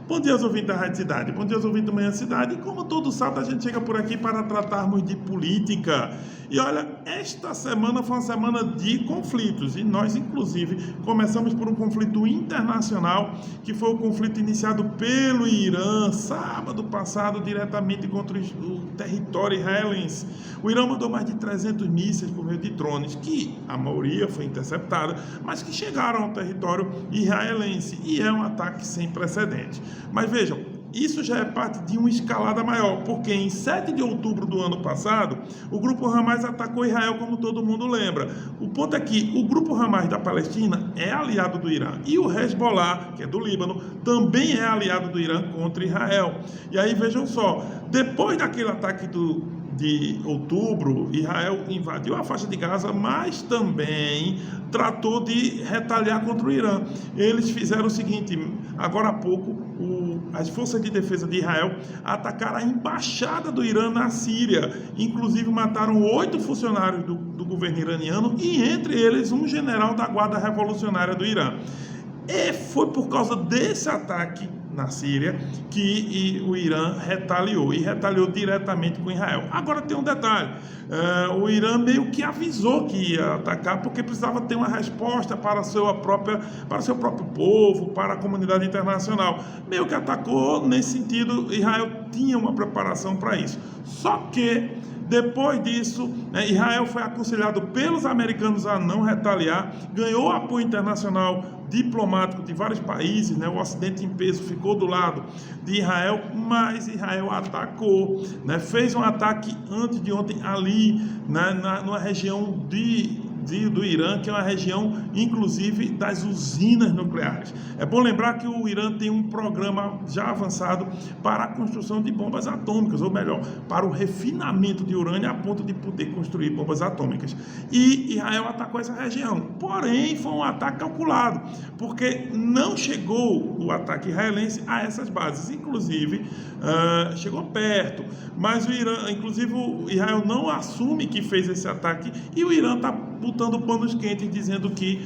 Bom dia aos ouvintes da Rádio Cidade, bom dia aos ouvintes do Manhã Cidade. E como todo sábado a gente chega por aqui para tratarmos de política. E olha, esta semana foi uma semana de conflitos e nós inclusive começamos por um conflito internacional, que foi o conflito iniciado pelo Irã, sábado passado, diretamente contra o território israelense. O Irã mandou mais de 300 mísseis por meio de drones, que a maioria foi interceptada, mas que chegaram ao território israelense, e é um ataque sem precedentes. Mas vejam, isso já é parte de uma escalada maior, porque em 7 de outubro do ano passado, o grupo Hamas atacou Israel, como todo mundo lembra. O ponto é que o grupo Hamas da Palestina é aliado do Irã, e o Hezbollah, que é do Líbano, também é aliado do Irã contra Israel. E aí vejam só, depois daquele ataque de outubro, Israel invadiu a faixa de Gaza, mas também tratou de retaliar contra o Irã. Eles fizeram o seguinte: agora há pouco, as forças de defesa de Israel atacaram a embaixada do Irã na Síria, inclusive mataram 8 funcionários do governo iraniano, e entre eles um general da Guarda Revolucionária do Irã. E foi por causa desse ataque na Síria que o Irã retaliou, e retaliou diretamente com Israel. Agora tem um detalhe: o Irã meio que avisou que ia atacar, porque precisava ter uma resposta para o seu próprio povo, para a comunidade internacional. Meio que atacou nesse sentido. Israel tinha uma preparação para isso. Só que depois disso, Israel foi aconselhado pelos americanos a não retaliar, ganhou apoio internacional diplomático de vários países, o Ocidente em peso ficou do lado de Israel, mas Israel atacou, fez um ataque antes de ontem ali, numa região do Irã, que é uma região, inclusive, das usinas nucleares. É bom lembrar que o Irã tem um programa já avançado para a construção de bombas atômicas, ou melhor, para o refinamento de urânio a ponto de poder construir bombas atômicas. E Israel atacou essa região, porém foi um ataque calculado, porque não chegou o ataque israelense a essas bases, inclusive chegou perto, mas o Irã, inclusive o Israel não assume que fez esse ataque, e o Irã está botando panos quentes, dizendo que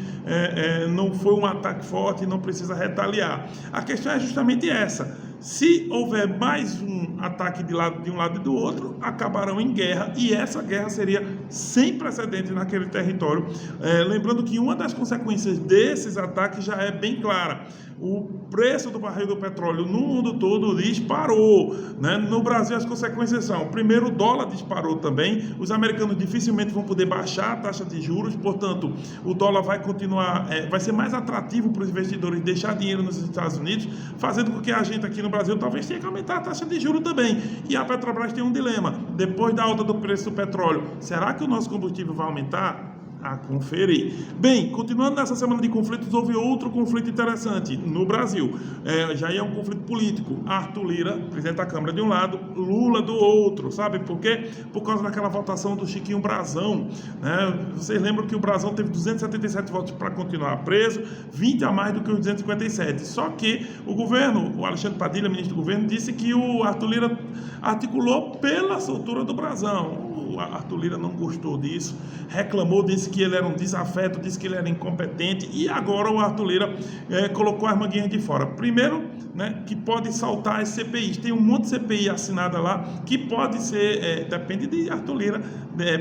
não foi um ataque forte e não precisa retaliar. A questão é justamente essa: se houver mais um ataque de um lado e do outro, acabarão em guerra, e essa guerra seria sem precedentes naquele território. Lembrando que uma das consequências desses ataques já é bem clara: o preço do barril do petróleo no mundo todo disparou, No Brasil as consequências são: primeiro, o dólar disparou também, os americanos dificilmente vão poder baixar a taxa de juros, portanto o dólar vai continuar, vai ser mais atrativo para os investidores deixar dinheiro nos Estados Unidos, fazendo com que a gente aqui no Brasil talvez tenha que aumentar a taxa de juros também. E a Petrobras tem um dilema: depois da alta do preço do petróleo, será que o nosso combustível vai aumentar? A conferir. Bem, continuando nessa semana de conflitos, houve outro conflito interessante no Brasil. Já é um conflito político. Arthur Lira, presidente da Câmara de um lado, Lula do outro. Sabe por quê? Por causa daquela votação do Chiquinho Brazão. Vocês lembram que o Brazão teve 277 votos para continuar preso, 20 a mais do que os 257. Só que o governo, o Alexandre Padilha, ministro do governo, disse que o Arthur Lira articulou pela soltura do Brazão. O Arthur Lira não gostou disso, reclamou, disse que ele era um desafeto, disse que ele era incompetente, e agora o Arthur Lira colocou as manguinhas de fora. Primeiro, que pode saltar as CPIs, tem um monte de CPI assinada lá, que pode ser, depende de Arthur Lira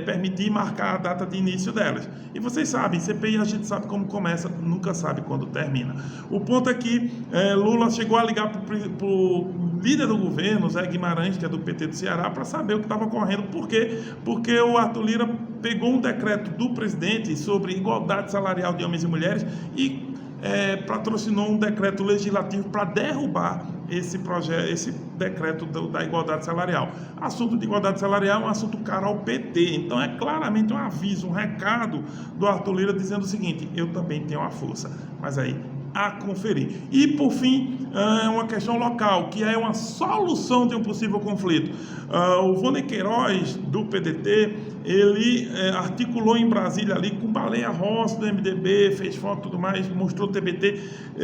permitir marcar a data de início delas. E vocês sabem, CPI a gente sabe como começa, nunca sabe quando termina. O ponto é que Lula chegou a ligar para o líder do governo, Zé Guimarães, que é do PT do Ceará, para saber o que estava ocorrendo. Por quê? Porque o Arthur Lira pegou um decreto do presidente sobre igualdade salarial de homens e mulheres e patrocinou um decreto legislativo para derrubar esse decreto da igualdade salarial. Assunto de igualdade salarial é um assunto caro ao PT, então é claramente um aviso, um recado do Arthur Lira dizendo o seguinte: eu também tenho a força. Mas aí, a conferir. E, por fim, uma questão local, que é uma solução de um possível conflito. O Vônei Queiroz, do PDT, ele articulou em Brasília ali com Baleia Rossi, do MDB, fez foto e tudo mais, mostrou o TBT,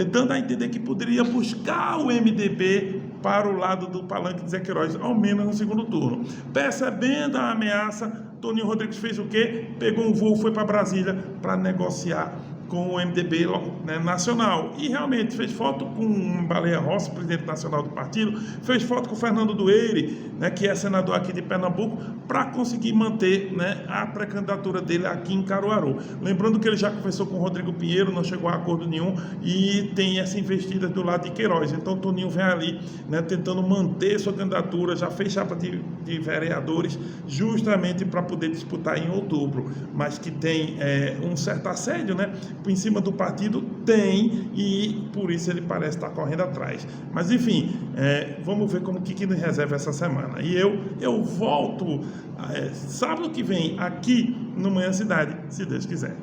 dando a entender que poderia buscar o MDB para o lado do palanque de Zé Queiroz, ao menos no segundo turno. Percebendo a ameaça, Toninho Rodrigues fez o quê? Pegou um voo, foi para Brasília para negociar com o MDB, né, nacional. E realmente fez foto com Baleia Rossi, presidente nacional do partido, fez foto com o Fernando Dueire, né, que é senador aqui de Pernambuco, para conseguir manter, né, a pré-candidatura dele aqui em Caruaru. Lembrando que ele já conversou com o Rodrigo Pinheiro, não chegou a acordo nenhum, e tem essa investida do lado de Queiroz. Então Toninho vem ali, né, tentando manter sua candidatura, já fez chapa de vereadores, justamente para poder disputar em outubro, mas que tem um certo assédio, né, em cima do partido, tem, e por isso ele parece estar correndo atrás. Mas enfim, vamos ver como que nos reserva essa semana. E eu volto sábado que vem aqui no Manhã Cidade, se Deus quiser.